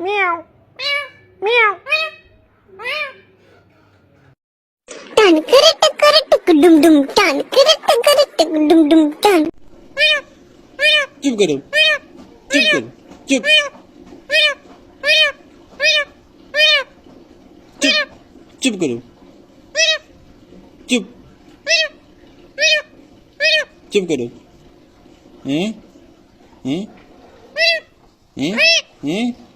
म्याव म्याव टान करे टकर टक डुम डुम टान करे टकर टक डुम डुम टान चुप करो चुप करो चुप चुप चुप करो चुप चुप करो हैं हैं हैं हैं